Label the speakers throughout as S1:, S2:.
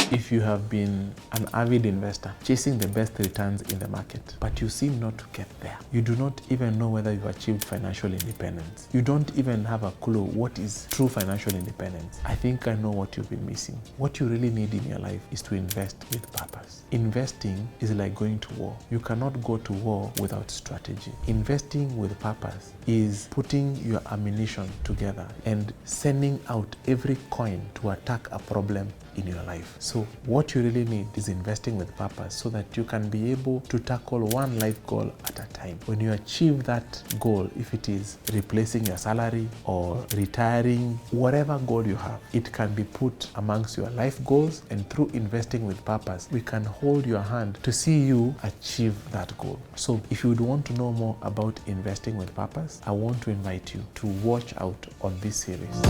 S1: If you have been an avid investor chasing the best returns in the market, but you seem not to get there, you do not even know whether you've achieved financial independence, you don't even have a clue what is true financial independence, I think I know what you've been missing. What you really need in your life is to invest with purpose. Investing is like going to war. You cannot go to war without strategy. Investing with purpose is putting your ammunition together and sending out every coin to attack a problem in your life. So what you really need is investing with purpose so that you can be able to tackle one life goal at a time. When you achieve that goal, if it is replacing your salary or retiring, whatever goal you have, it can be put amongst your life goals, and through investing with purpose, we can hold your hand to see you achieve that goal. So if you would want to know more about investing with purpose, I want to invite you to watch out on this series.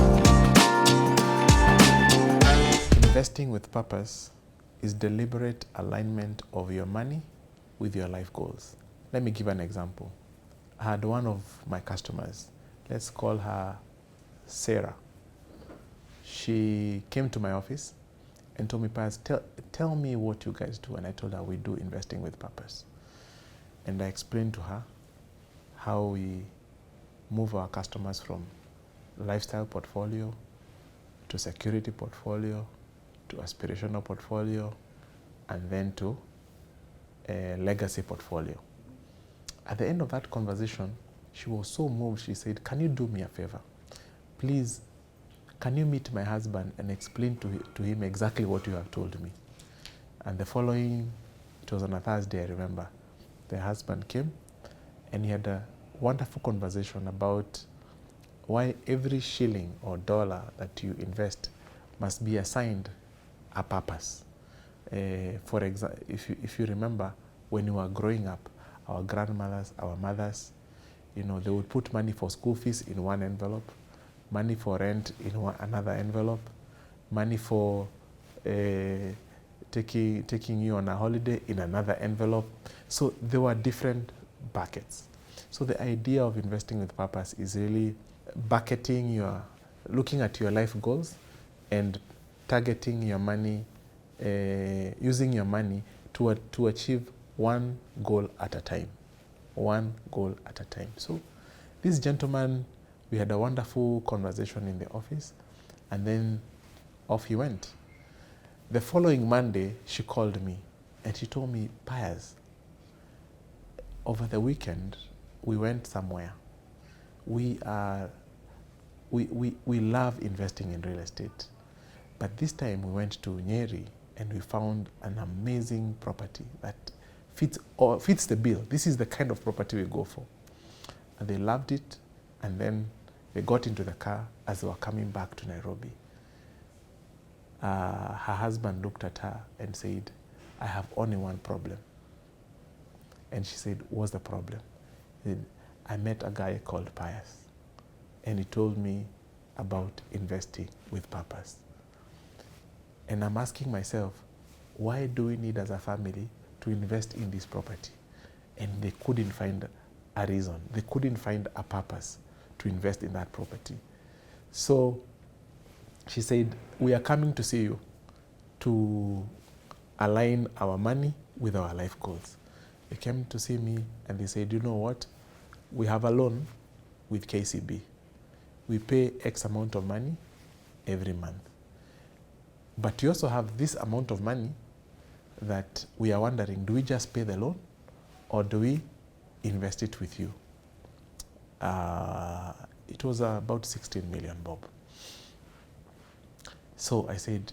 S1: Investing with purpose is deliberate alignment of your money with your life goals. Let me give an example. I had one of my customers, let's call her Sarah. She came to my office and told me, Pius, tell me what you guys do. And I told her we do investing with purpose. And I explained to her how we move our customers from lifestyle portfolio to security portfolio to aspirational portfolio, and then to a legacy portfolio. At the end of that conversation, she was so moved. She said, can you do me a favor? Please, can you meet my husband and explain to him exactly what you have told me? And the following, it was on a Thursday, I remember, the husband came and he had a wonderful conversation about why every shilling or dollar that you invest must be assigned a purpose. For example, if you remember, when you were growing up, our grandmothers, our mothers, they would put money for school fees in one envelope, money for rent in another envelope, money for taking you on a holiday in another envelope. So there were different buckets. So the idea of investing with purpose is really looking at your life goals and targeting your money, using your money to achieve one goal at a time. One goal at a time. So this gentleman, we had a wonderful conversation in the office, and then off he went. The following Monday, she called me and she told me, Pius, over the weekend, we went somewhere. We love investing in real estate. But this time we went to Nyeri and we found an amazing property that fits the bill. This is the kind of property we go for. And they loved it, and then they got into the car as they were coming back to Nairobi. Her husband looked at her and said, I have only one problem. And she said, what's the problem? He said, I met a guy called Pius, and he told me about investing with purpose. And I'm asking myself, why do we need as a family to invest in this property? And they couldn't find a reason. They couldn't find a purpose to invest in that property. So she said, we are coming to see you to align our money with our life goals. They came to see me and they said, you know what? We have a loan with KCB. We pay X amount of money every month. But you also have this amount of money that we are wondering, do we just pay the loan or do we invest it with you? It was about 16 million, Bob. So I said,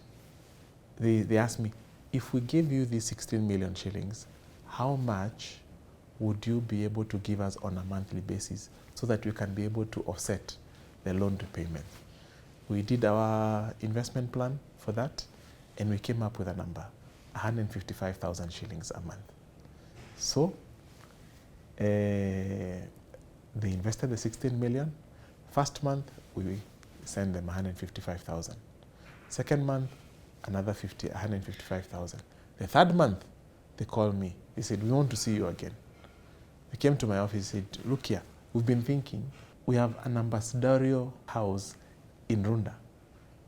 S1: they asked me, if we gave you these 16 million shillings, how much would you be able to give us on a monthly basis so that we can be able to offset the loan repayment? We did our investment plan for that, and we came up with a number, 155,000 shillings a month. So they invested the 16 million. First month, we sent them 155,000. Second month, another 155,000. The third month, they called me. They said, we want to see you again. They came to my office and said, look here, we've been thinking, we have an ambassadorial house in Runda.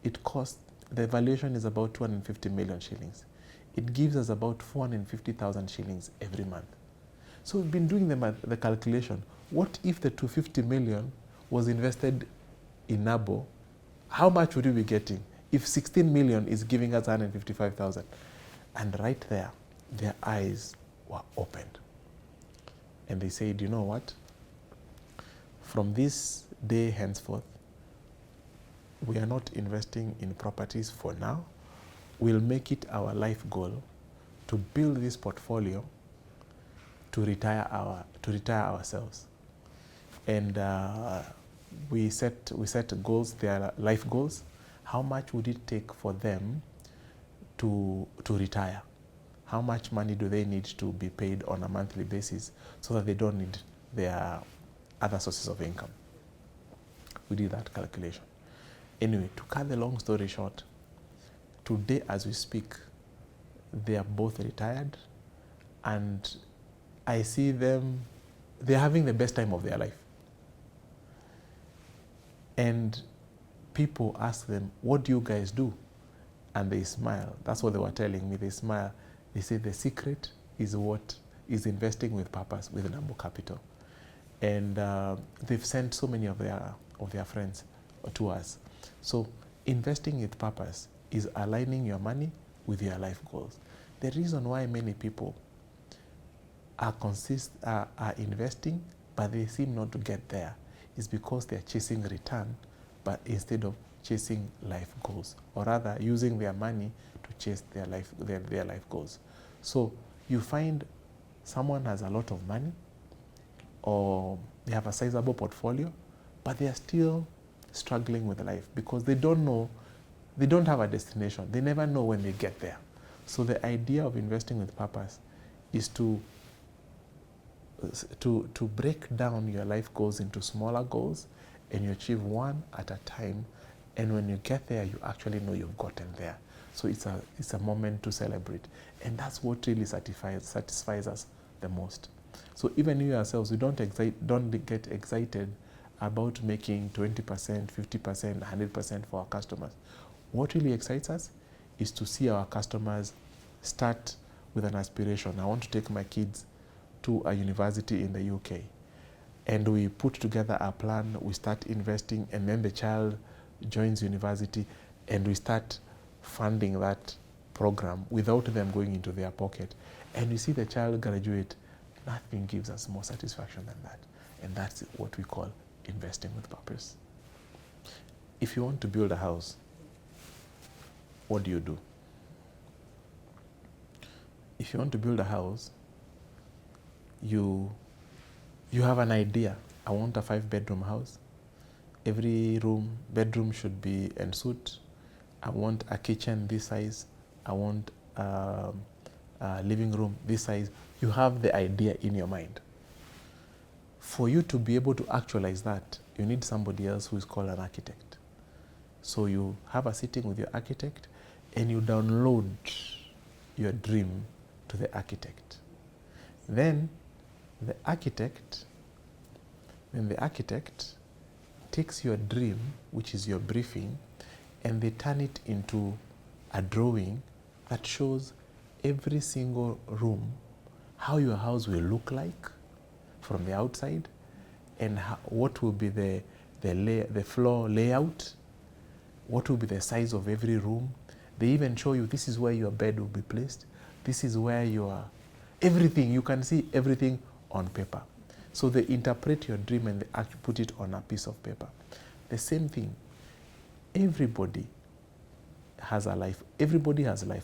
S1: It costs the valuation is about 250 million shillings. It gives us about 450,000 shillings every month. So we've been doing the calculation. What if the 250 million was invested in Nabo? How much would we be getting? If 16 million is giving us 155,000. And right there, their eyes were opened. And they said, you know what? From this day henceforth, we are not investing in properties for now. We'll make it our life goal to build this portfolio to retire ourselves. And we set goals, their life goals. How much would it take for them to retire? How much money do they need to be paid on a monthly basis so that they don't need their other sources of income? We did that calculation. Anyway, to cut the long story short, today as we speak, they are both retired, and I see them, they're having the best time of their life. And people ask them, what do you guys do? And they smile. That's what they were telling me. They smile. They say the secret is investing with purpose with Nabo Capital. And they've sent so many of their friends to us. So investing with purpose is aligning your money with your life goals. The reason why many people are investing, but they seem not to get there, is because they're chasing return, but instead of chasing life goals, or rather using their money to chase their life goals. So you find someone has a lot of money, or they have a sizable portfolio, but they are still struggling with life because they don't know, they don't have a destination. They never know when they get there. So the idea of investing with purpose is to break down your life goals into smaller goals, and you achieve one at a time. And when you get there, you actually know you've gotten there. So it's a moment to celebrate. And that's what really satisfies us the most. So even you yourselves, we don't get excited about making 20%, 50%, 100% for our customers. What really excites us is to see our customers start with an aspiration. I want to take my kids to a university in the UK. And we put together a plan, we start investing, and then the child joins university, and we start funding that program without them going into their pocket. And you see the child graduate. Nothing gives us more satisfaction than that. And that's what we call investing with purpose. If you want to build a house, what do you do? If you want to build a house, you have an idea. I want a 5-bedroom house. Every bedroom should be en suite. I want a kitchen this size. I want a living room this size. You have the idea in your mind. For you to be able to actualize that, you need somebody else who is called an architect. So you have a sitting with your architect, and you download your dream to the architect. Then the architect takes your dream, which is your briefing, and they turn it into a drawing that shows every single room, how your house will look like from the outside, and what will be the floor layout, what will be the size of every room. They even show you, this is where your bed will be placed, this is where everything, you can see everything on paper. So they interpret your dream and they actually put it on a piece of paper. The same thing, everybody has life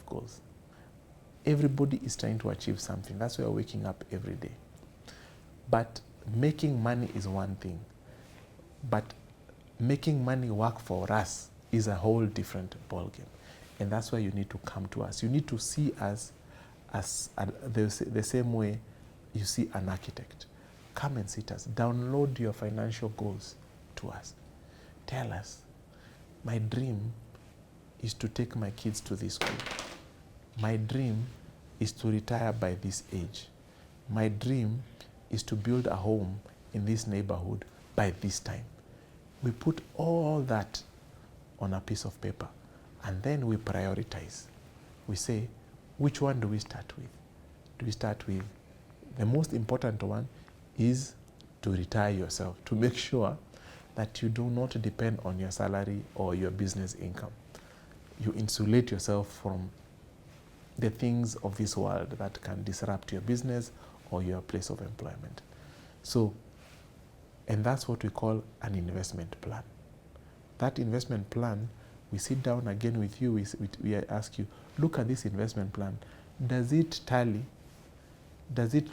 S1: goals. Everybody is trying to achieve something. That's why we're waking up every day. But making money is one thing. But making money work for us is a whole different ballgame. And that's why you need to come to us. You need to see us as the same way you see an architect. Come and sit us. Download your financial goals to us. Tell us, my dream is to take my kids to this school. My dream is to retire by this age. My dream is to build a home in this neighborhood by this time. We put all that on a piece of paper, And then we prioritize. We say, which one do we start with? Do we start with the most important one is to retire yourself, to make sure that you do not depend on your salary or your business income. You insulate yourself from the things of this world that can disrupt your business or your place of employment. So, and that's what we call an investment plan. That investment plan, we sit down again with you, we ask you, look at this investment plan. Does it tally? Does it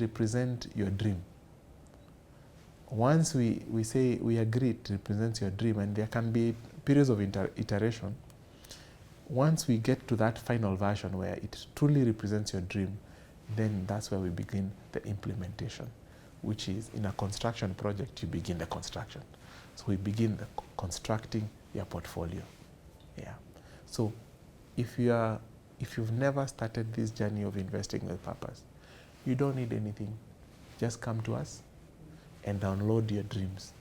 S1: represent your dream? Once we say we agree it represents your dream, and there can be periods of iteration, once we get to that final version where it truly represents your dream, then that's where we begin the implementation, which is in a construction project, you begin the construction. So we begin constructing your portfolio. Yeah. So if you've never started this journey of investing with purpose, you don't need anything. Just come to us and download your dreams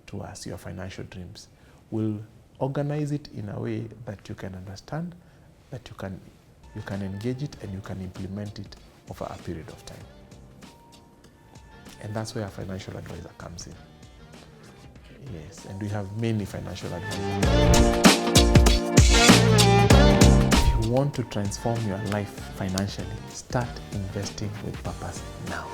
S1: to us, your financial dreams. We'll organize it in a way that you can understand, that you can engage it, and you can implement it over a period of time. And that's where a financial advisor comes in. Yes, and we have many financial advisors. If you want to transform your life financially, start investing with purpose now.